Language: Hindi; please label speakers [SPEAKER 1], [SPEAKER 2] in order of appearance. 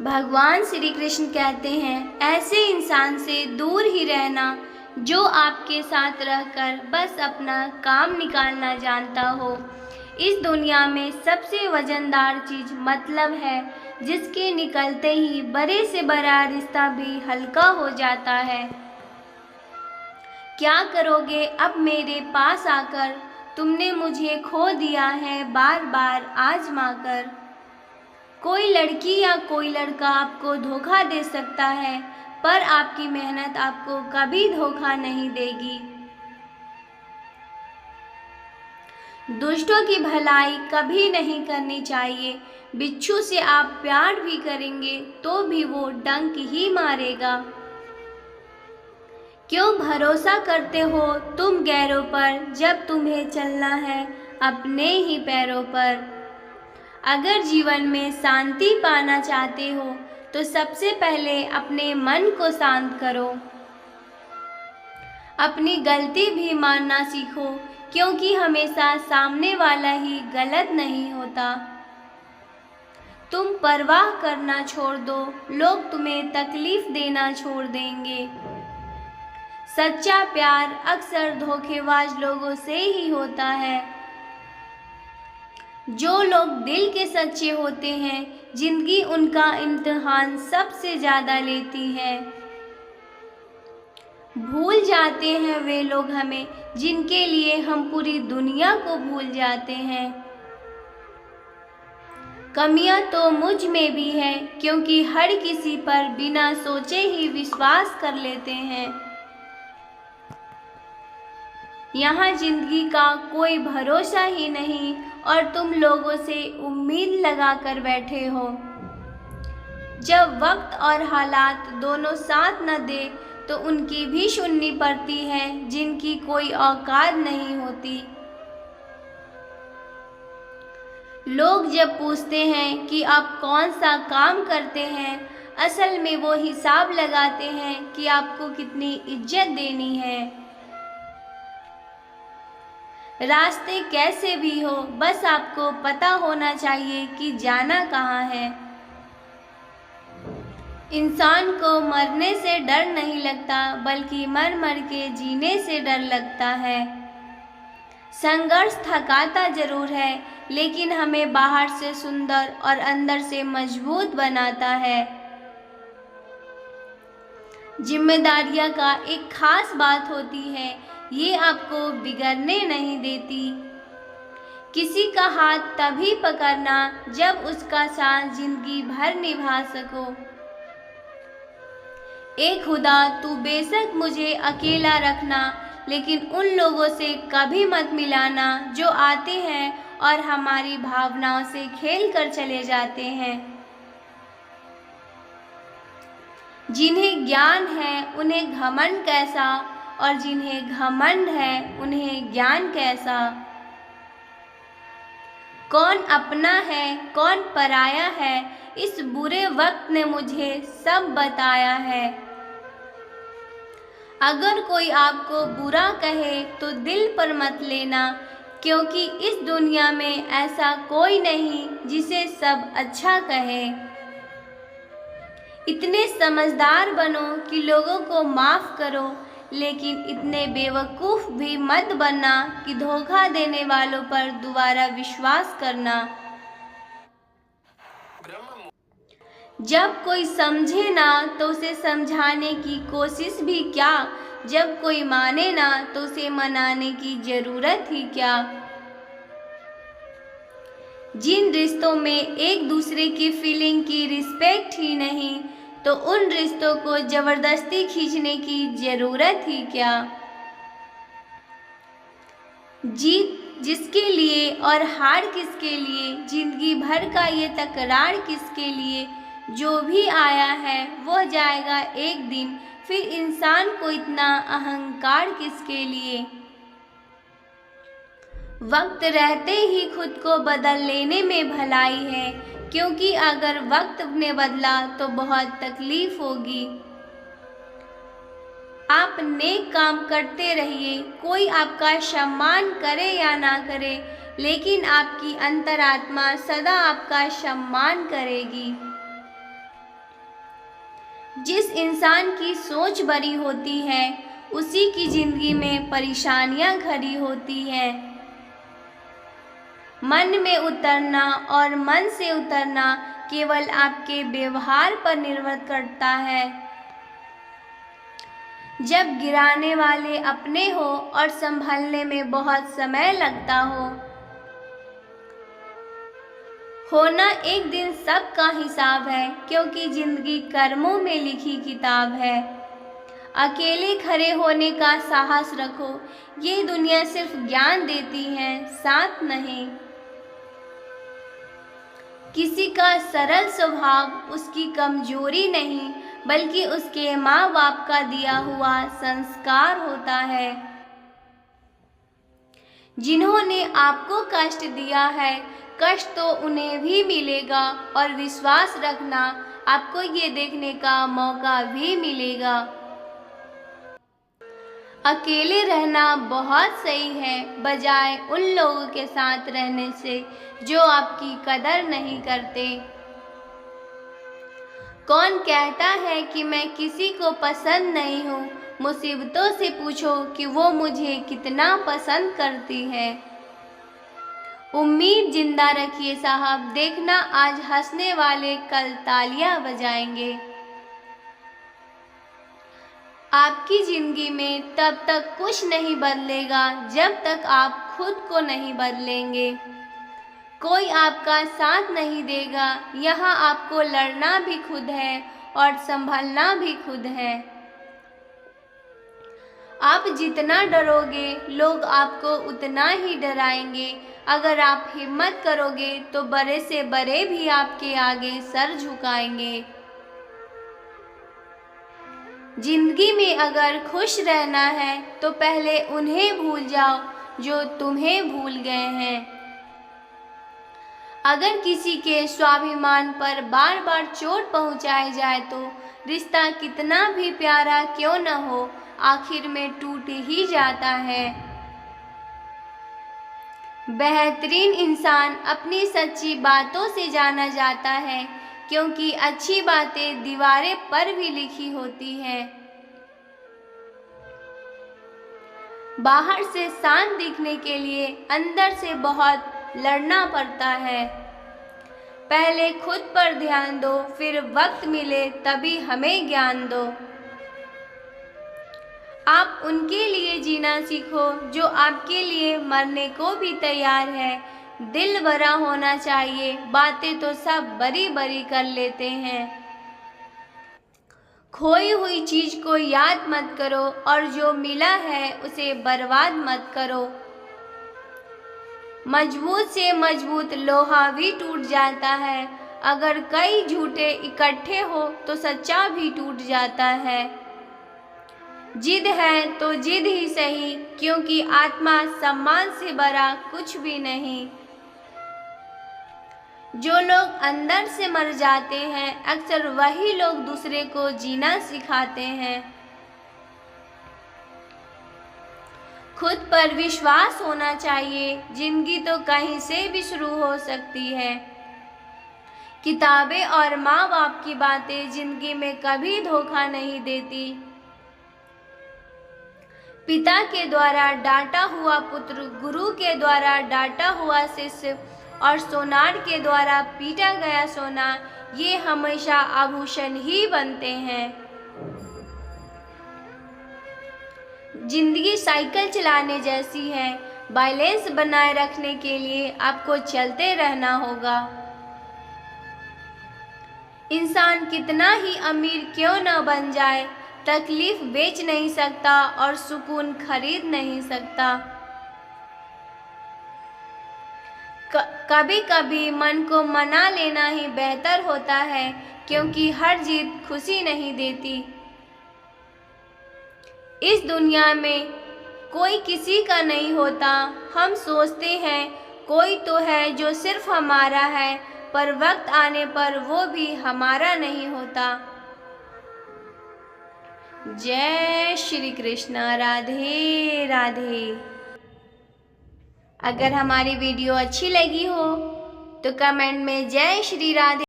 [SPEAKER 1] भगवान श्री कृष्ण कहते हैं, ऐसे इंसान से दूर ही रहना जो आपके साथ रहकर बस अपना काम निकालना जानता हो। इस दुनिया में सबसे वजनदार चीज मतलब है, जिसके निकलते ही बड़े से बड़ा रिश्ता भी हल्का हो जाता है। क्या करोगे अब मेरे पास आकर, तुमने मुझे खो दिया है बार बार आजमा कर। कोई लड़की या कोई लड़का आपको धोखा दे सकता है, पर आपकी मेहनत आपको कभी धोखा नहीं देगी। दुष्टों की भलाई कभी नहीं करनी चाहिए। बिच्छू से आप प्यार भी करेंगे तो भी वो डंक ही मारेगा। क्यों भरोसा करते हो तुम गैरों पर, जब तुम्हें चलना है अपने ही पैरों पर। अगर जीवन में शांति पाना चाहते हो तो सबसे पहले अपने मन को शांत करो। अपनी गलती भी मानना सीखो, क्योंकि हमेशा सामने वाला ही गलत नहीं होता। तुम परवाह करना छोड़ दो, लोग तुम्हें तकलीफ देना छोड़ देंगे। सच्चा प्यार अक्सर धोखेबाज लोगों से ही होता है। जो लोग दिल के सच्चे होते हैं, जिंदगी उनका इम्तिहान सबसे ज़्यादा लेती है। भूल जाते हैं वे लोग हमें, जिनके लिए हम पूरी दुनिया को भूल जाते हैं। कमियां तो मुझ में भी हैं, क्योंकि हर किसी पर बिना सोचे ही विश्वास कर लेते हैं। यहाँ जिंदगी का कोई भरोसा ही नहीं, और तुम लोगों से उम्मीद लगा कर बैठे हो। जब वक्त और हालात दोनों साथ न दे तो उनकी भी सुननी पड़ती है, जिनकी कोई औकात नहीं होती। लोग जब पूछते हैं कि आप कौन सा काम करते हैं, असल में वो हिसाब लगाते हैं कि आपको कितनी इज्जत देनी है। रास्ते कैसे भी हो, बस आपको पता होना चाहिए कि जाना कहाँ है। इंसान को मरने से डर नहीं लगता, बल्कि मर मर के जीने से डर लगता है। संघर्ष थकाता जरूर है, लेकिन हमें बाहर से सुंदर और अंदर से मजबूत बनाता है। जिम्मेदारियां का एक खास बात होती है, ये आपको बिगड़ने नहीं देती। किसी का हाथ तभी पकड़ना जब उसका साथ जिंदगी भर निभा सको। ए खुदा, तू बेशक मुझे अकेला रखना, लेकिन उन लोगों से कभी मत मिलाना जो आते हैं और हमारी भावनाओं से खेल कर चले जाते हैं। जिन्हें ज्ञान है उन्हें घमंड कैसा, और जिन्हें घमंड है उन्हें ज्ञान कैसा। कौन अपना है कौन पराया है, इस बुरे वक्त ने मुझे सब बताया है। अगर कोई आपको बुरा कहे तो दिल पर मत लेना, क्योंकि इस दुनिया में ऐसा कोई नहीं जिसे सब अच्छा कहे। इतने समझदार बनो कि लोगों को माफ़ करो, लेकिन इतने बेवकूफ़ भी मत बनना कि धोखा देने वालों पर दोबारा विश्वास करना। जब कोई समझे ना तो उसे समझाने की कोशिश भी क्या, जब कोई माने ना तो उसे मनाने की ज़रूरत ही क्या। जिन रिश्तों में एक दूसरे की फीलिंग की रिस्पेक्ट ही नहीं, तो उन रिश्तों को ज़बरदस्ती खींचने की ज़रूरत ही क्या। जीत जिसके लिए और हार किसके लिए, जिंदगी भर का ये तकरार किसके लिए। जो भी आया है वह जाएगा एक दिन, फिर इंसान को इतना अहंकार किसके लिए। वक्त रहते ही खुद को बदल लेने में भलाई है, क्योंकि अगर वक्त ने बदला तो बहुत तकलीफ होगी। आप नेक काम करते रहिए, कोई आपका सम्मान करे या ना करे, लेकिन आपकी अंतरात्मा सदा आपका सम्मान करेगी। जिस इंसान की सोच बड़ी होती है उसी की जिंदगी में परेशानियां घरी होती हैं। मन में उतरना और मन से उतरना केवल आपके व्यवहार पर निर्भर करता है। जब गिराने वाले अपने हो और संभलने में बहुत समय लगता होना एक दिन सबका हिसाब है, क्योंकि जिंदगी कर्मों में लिखी किताब है। अकेले खड़े होने का साहस रखो, ये दुनिया सिर्फ ज्ञान देती है, साथ नहीं। किसी का सरल स्वभाव उसकी कमजोरी नहीं, बल्कि उसके माँ बाप का दिया हुआ संस्कार होता है। जिन्होंने आपको कष्ट दिया है, कष्ट तो उन्हें भी मिलेगा, और विश्वास रखना आपको ये देखने का मौका भी मिलेगा। अकेले रहना बहुत सही है, बजाय उन लोगों के साथ रहने से जो आपकी कदर नहीं करते। कौन कहता है कि मैं किसी को पसंद नहीं हूँ? मुसीबतों से पूछो कि वो मुझे कितना पसंद करती है। उम्मीद जिंदा रखिए साहब, देखना आज हंसने वाले कल तालियां बजाएंगे। आपकी जिंदगी में तब तक कुछ नहीं बदलेगा जब तक आप खुद को नहीं बदलेंगे। कोई आपका साथ नहीं देगा, यहाँ आपको लड़ना भी खुद है और संभलना भी खुद है। आप जितना डरोगे लोग आपको उतना ही डराएंगे। अगर आप हिम्मत करोगे तो बड़े से बड़े भी आपके आगे सर झुकाएंगे। जिंदगी में अगर खुश रहना है तो पहले उन्हें भूल जाओ जो तुम्हें भूल गए हैं। अगर किसी के स्वाभिमान पर बार बार चोट पहुंचाई जाए तो रिश्ता कितना भी प्यारा क्यों न हो, आखिर में टूट ही जाता है। बेहतरीन इंसान अपनी सच्ची बातों से जाना जाता है, क्योंकि अच्छी बातें दीवारें पर भी लिखी होती हैं। बाहर से शांत दिखने के लिए अंदर से बहुत लड़ना पड़ता है। पहले खुद पर ध्यान दो, फिर वक्त मिले तभी हमें ज्ञान दो। आप उनके लिए जीना सीखो जो आपके लिए मरने को भी तैयार है। दिल बड़ा होना चाहिए, बातें तो सब बड़ी बड़ी कर लेते हैं। खोई हुई चीज को याद मत करो, और जो मिला है उसे बर्बाद मत करो। मजबूत से मजबूत लोहा भी टूट जाता है। अगर कई झूठे इकट्ठे हो तो सच्चा भी टूट जाता है। जिद है तो जिद ही सही, क्योंकि आत्मा सम्मान से बड़ा कुछ भी नहीं। जो लोग अंदर से मर जाते हैं, अक्सर वही लोग दूसरे को जीना सिखाते हैं। खुद पर विश्वास होना चाहिए, जिंदगी तो कहीं से भी शुरू हो सकती है। किताबें और माँ बाप की बातें जिंदगी में कभी धोखा नहीं देती। पिता के द्वारा डांटा हुआ पुत्र, गुरु के द्वारा डांटा हुआ शिष्य, और सोनार के द्वारा पीटा गया सोना, ये हमेशा आभूषण ही बनते हैं। जिंदगी साइकिल चलाने जैसी है, बैलेंस बनाए रखने के लिए आपको चलते रहना होगा। इंसान कितना ही अमीर क्यों न बन जाए, तकलीफ बेच नहीं सकता और सुकून खरीद नहीं सकता। कभी कभी मन को मना लेना ही बेहतर होता है, क्योंकि हर जीत खुशी नहीं देती। इस दुनिया में कोई किसी का नहीं होता। हम सोचते हैं कोई तो है जो सिर्फ हमारा है, पर वक्त आने पर वो भी हमारा नहीं होता। जय श्री कृष्ण, राधे राधे। अगर हमारी वीडियो अच्छी लगी हो तो कमेंट में जय श्री राधे